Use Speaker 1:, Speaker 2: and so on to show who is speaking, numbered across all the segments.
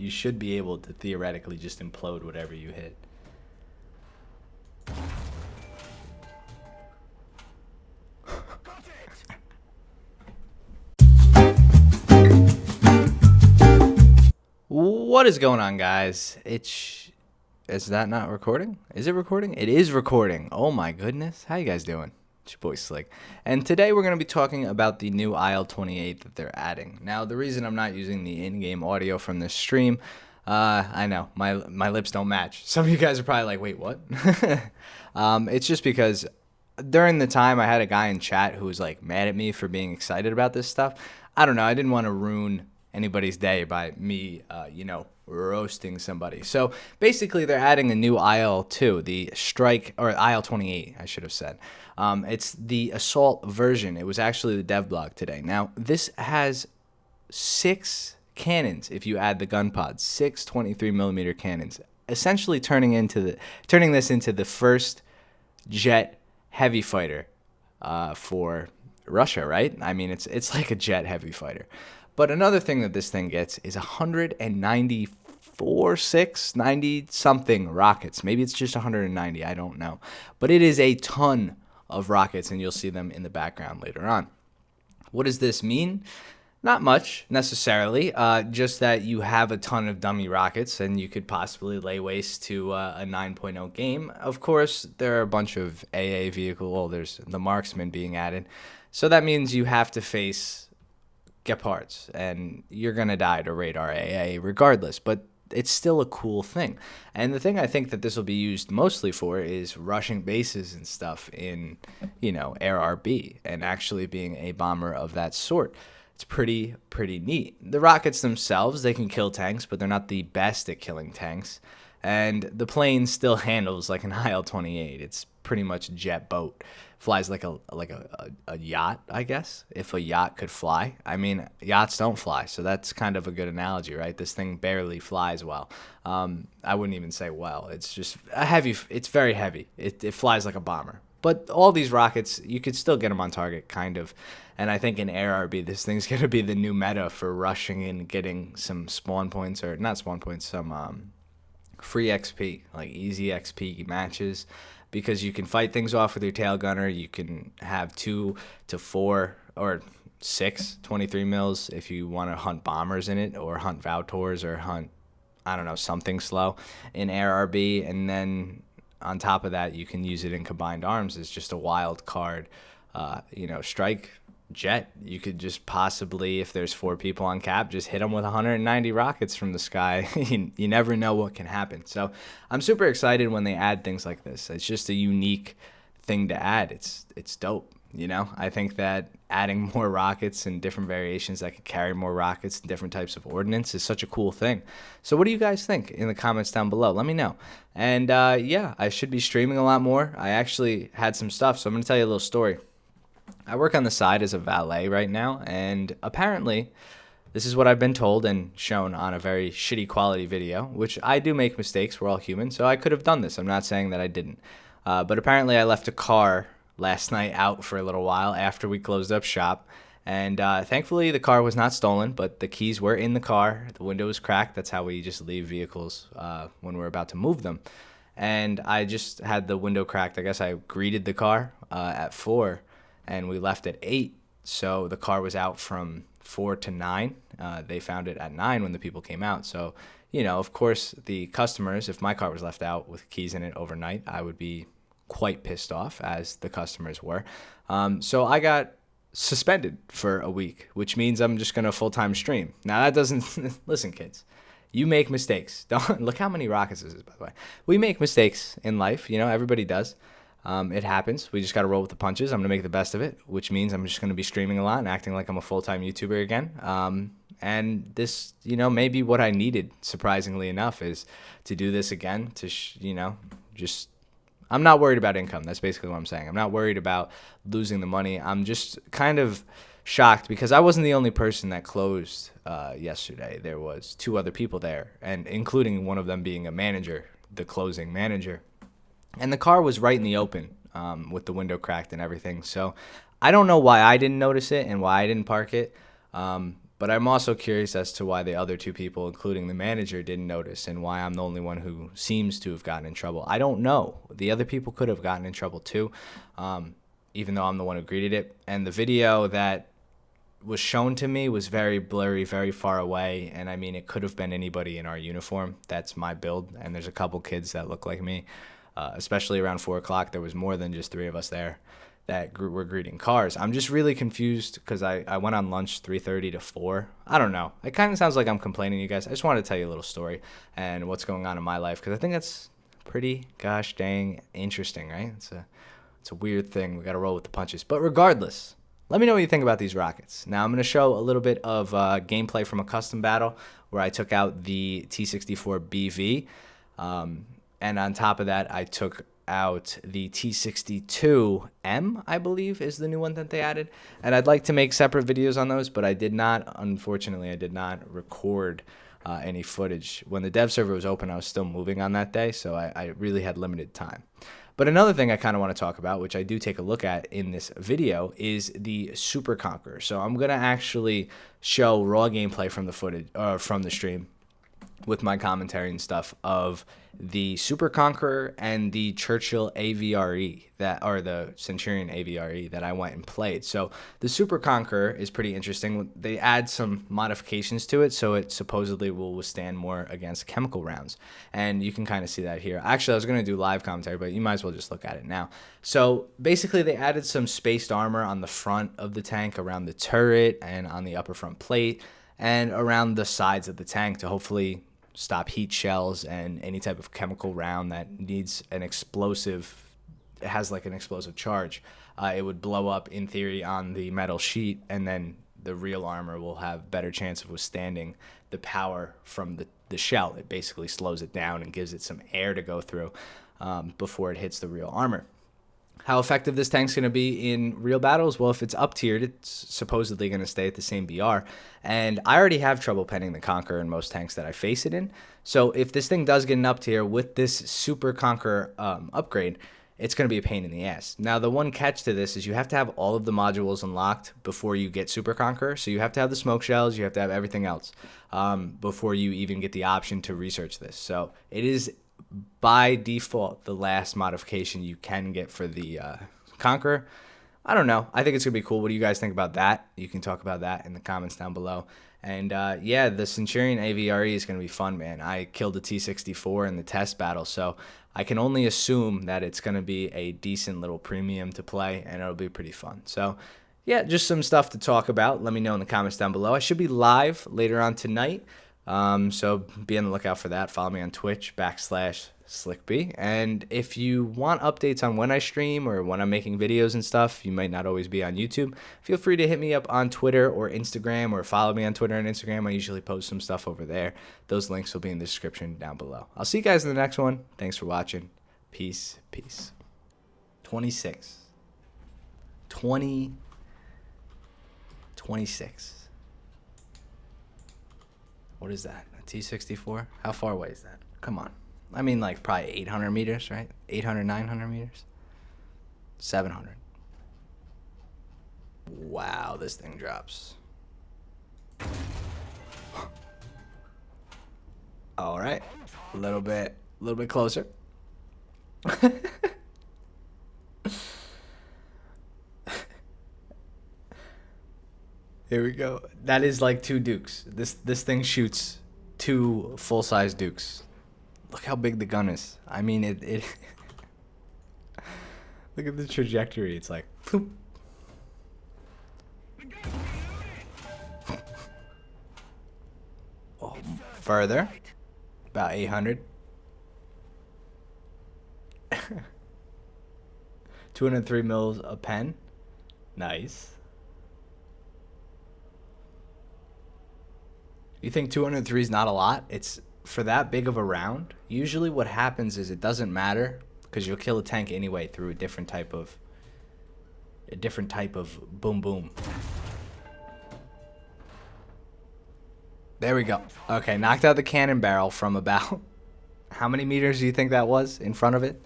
Speaker 1: you should be able to theoretically just implode whatever you hit. What is going on, guys? Is that not recording? Is it recording? It is recording. Oh my goodness. How you guys doing? It's your boy Slick. And today we're going to be talking about the new IL28 that they're adding. Now, the reason I'm not using the in-game audio from this stream, I know, my lips don't match. Some of you guys are probably like, wait, what? It's just because during the time I had a guy in chat who was like mad at me for being excited about this stuff. I don't know. I didn't want to ruin anybody's day by me, roasting somebody. So basically, they're adding a new IL-2, the Strike, or IL-28, I should have said. It's the Assault version. It was actually the dev blog today. Now, this has 6 cannons if you add the gun pods, 6 23mm cannons, essentially turning this into the first jet heavy fighter for Russia, right? I mean, it's like a jet heavy fighter. But another thing that this thing gets is 90 something rockets. Maybe it's just 190, I don't know. But it is a ton of rockets, and you'll see them in the background later on. What does this mean? Not much, necessarily, just that you have a ton of dummy rockets, and you could possibly lay waste to a 9.0 game. Of course, there are a bunch of AA vehicles. Well, there's the Marksman being added. So that means you have to face Gepards, and you're going to die to radar AA regardless, but it's still a cool thing. And the thing I think that this will be used mostly for is rushing bases and stuff in, Air RB, and actually being a bomber of that sort. It's pretty neat. The rockets themselves, they can kill tanks, but they're not the best at killing tanks. And the plane still handles like an IL-28. It's pretty much a jet boat. Flies like a yacht, I guess, if a yacht could fly. I mean, yachts don't fly, so that's kind of a good analogy, right? This thing barely flies well. I wouldn't even say well. It's just it's very heavy. It flies like a bomber. But all these rockets, you could still get them on target, kind of. And I think in Air RB, this thing's going to be the new meta for rushing and getting some spawn points, or not spawn points, some free XP, like easy XP matches, because you can fight things off with your tail gunner. You can have 2 to 4 or 6 23 mils if you want to hunt bombers in it, or hunt Vautors, or hunt, I don't know, something slow in Air RB. And then on top of that, you can use it in combined arms as just a wild card, strike jet. You could just possibly, if there's 4 people on cap, just hit them with 190 rockets from the sky. You never know what can happen. So I'm super excited when they add things like this. It's just a unique thing to add. It's dope. I think that adding more rockets and different variations that could carry more rockets and different types of ordnance is such a cool thing. So what do you guys think in the comments down below? Let me know. And yeah, I should be streaming a lot more. I actually had some stuff, so I'm going to tell you a little story. I work on the side as a valet right now, and apparently this is what I've been told and shown on a very shitty quality video, which I do make mistakes. We're all human, so I could have done this. I'm not saying that I didn't. But apparently I left a car last night out for a little while after we closed up shop, and thankfully the car was not stolen, but the keys were in the car. The window was cracked. That's how we just leave vehicles when we're about to move them. And I just had the window cracked. I guess I greeted the car at 4, and we left at 8, so the car was out from 4 to 9. They found it at 9 when the people came out. So, of course, the customers, if my car was left out with keys in it overnight, I would be quite pissed off, as the customers were. So I got suspended for a week, which means I'm just going to full-time stream. Now, that doesn't... Listen, kids. You make mistakes. Don't look how many rockets this is, by the way. We make mistakes in life. Everybody does. It happens. We just got to roll with the punches. I'm going to make the best of it, which means I'm just going to be streaming a lot and acting like I'm a full-time YouTuber again. And this, may be what I needed, surprisingly enough, is to do this again, to, just... I'm not worried about income. That's basically what I'm saying. I'm not worried about losing the money. I'm just kind of shocked because I wasn't the only person that closed yesterday. There was 2 other people there, and including one of them being a manager, the closing manager. And the car was right in the open with the window cracked and everything. So I don't know why I didn't notice it and why I didn't park it. But I'm also curious as to why the other two people, including the manager, didn't notice, and why I'm the only one who seems to have gotten in trouble. I don't know. The other people could have gotten in trouble too, even though I'm the one who greeted it. And the video that was shown to me was very blurry, very far away, and I mean, it could have been anybody in our uniform. That's my build, and there's a couple kids that look like me, especially around 4 o'clock. There was more than just 3 of us there that were greeting cars. I'm just really confused because I went on lunch 3:30 to 4. I don't know. It kind of sounds like I'm complaining to you guys. I just wanted to tell you a little story and what's going on in my life, because I think that's pretty gosh dang interesting, right? It's a weird thing. We got to roll with the punches. But regardless, let me know what you think about these rockets. Now, I'm going to show a little bit of gameplay from a custom battle where I took out the T64 BV. And on top of that, I took out the T62M, I believe, is the new one that they added. And I'd like to make separate videos on those, but I did not, unfortunately, I did not record any footage. When the dev server was open, I was still moving on that day, so I really had limited time. But another thing I kind of want to talk about, which I do take a look at in this video, is the Super Conqueror. So I'm going to actually show raw gameplay from the footage, from the stream, with my commentary and stuff, of the Super Conqueror and the Churchill AVRE, that are the Centurion AVRE that I went and played. So the Super Conqueror is pretty interesting. They add some modifications to it, so it supposedly will withstand more against chemical rounds. And you can kind of see that here. Actually, I was going to do live commentary, but you might as well just look at it now. So basically, they added some spaced armor on the front of the tank, around the turret and on the upper front plate, and around the sides of the tank to hopefully stop heat shells and any type of chemical round that needs an explosive, it has like an explosive charge. It would blow up in theory on the metal sheet, and then the real armor will have better chance of withstanding the power from the shell. It basically slows it down and gives it some air to go through before it hits the real armor. How effective this tank's going to be in real battles? Well, if it's up-tiered, it's supposedly going to stay at the same BR. And I already have trouble penning the Conqueror in most tanks that I face it in. So if this thing does get an up-tier with this Super Conqueror upgrade, it's going to be a pain in the ass. Now, the one catch to this is you have to have all of the modules unlocked before you get Super Conqueror. So you have to have the smoke shells, you have to have everything else before you even get the option to research this. So it is by default the last modification you can get for the Conqueror. I don't know. I think it's going to be cool. What do you guys think about that? You can talk about that in the comments down below. And yeah, the Centurion AVRE is going to be fun, man. I killed the T64 in the test battle, so I can only assume that it's going to be a decent little premium to play, and it'll be pretty fun. So yeah, just some stuff to talk about. Let me know in the comments down below. I should be live later on tonight. So be on the lookout for that. Follow me on Twitch /SlickB. And if you want updates on when I stream or when I'm making videos and stuff, you might not always be on YouTube, feel free to hit me up on Twitter or Instagram, or follow me on Twitter and Instagram. I usually post some stuff over there. Those links will be in the description down below. I'll see you guys in the next one. Thanks for watching. Peace. 26. 26. What is that? A T64? How far away is that? Come on. I mean, like, probably 800 meters, right? 800, 900 meters? 700. Wow, this thing drops. All right. A little bit closer. Here we go. That is like 2 Dukes. This thing shoots 2 full-size Dukes. Look how big the gun is. I mean, it look at the trajectory. It's like, whoop. Oh, further, about 800. 203 mils a pen. Nice. You think 203 is not a lot? It's for that big of a round. Usually what happens is it doesn't matter, because you'll kill a tank anyway through a different type of boom boom. There we go. Okay, knocked out the cannon barrel from about, how many meters do you think that was in front of it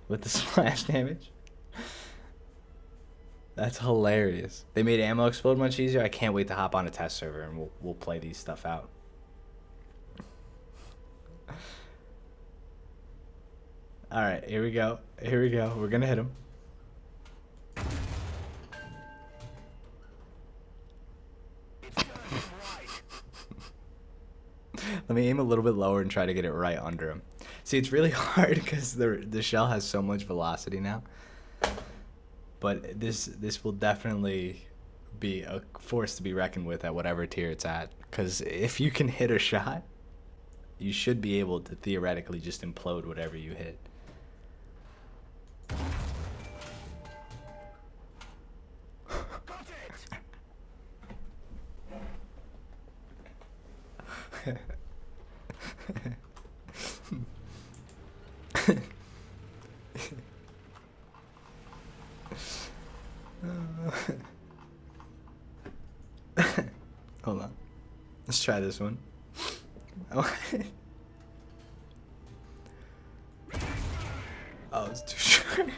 Speaker 1: with the splash damage? That's hilarious. They made ammo explode much easier. I can't wait to hop on a test server and we'll play these stuff out. All right, here we go. Here we go. We're gonna hit him. Let me aim a little bit lower and try to get it right under him. See, it's really hard because the shell has so much velocity now. But this will definitely be a force to be reckoned with at whatever tier it's at. Because if you can hit a shot, you should be able to theoretically just implode whatever you hit. Hold on. Let's try this one. Oh, it's too short.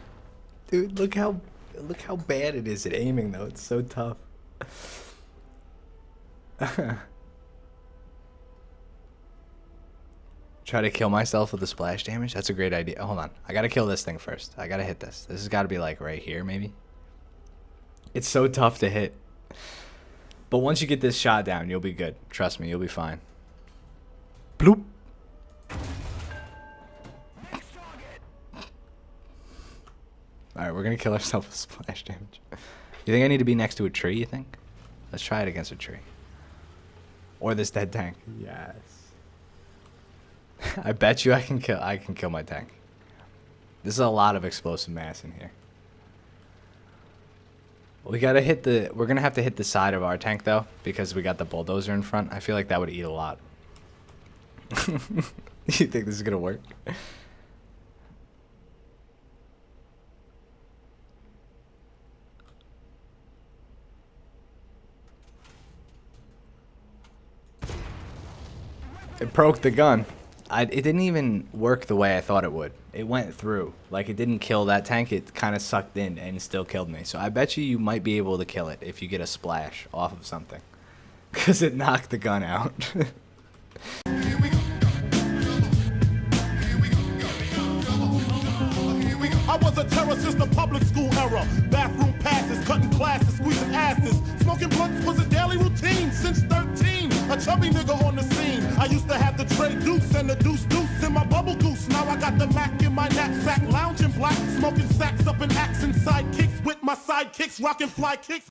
Speaker 1: Dude, look how bad it is at aiming though. It's so tough. Try to kill myself with the splash damage? That's a great idea. Hold on. I gotta kill this thing first. I gotta hit this. This has gotta be like right here, maybe. It's so tough to hit. But once you get this shot down, you'll be good. Trust me, you'll be fine. Bloop. Alright, we're gonna kill ourselves with splash damage. You think I need to be next to a tree, you think? Let's try it against a tree. Or this dead tank. Yes. I bet you I can kill my tank. This is a lot of explosive mass in here. We gotta hit we're gonna have to hit the side of our tank though, because we got the bulldozer in front. I feel like that would eat a lot. You think this is gonna work? It broke the gun. It didn't even work the way I thought it would. It went through. Like, it didn't kill that tank. It kind of sucked in and still killed me. So I bet you might be able to kill it if you get a splash off of something. Because it knocked the gun out.
Speaker 2: I was a terror since the public school era. Bathroom passes, cutting classes, squeezing asses. Smoking blunts was a daily routine since 13. A chubby nigga on the scene. I used to have the tray deuce and the deuce in my bubble goose. Now I got the Mac in my knapsack, lounging black, smoking sacks up in axe and sidekicks with my sidekicks, rocking fly kicks.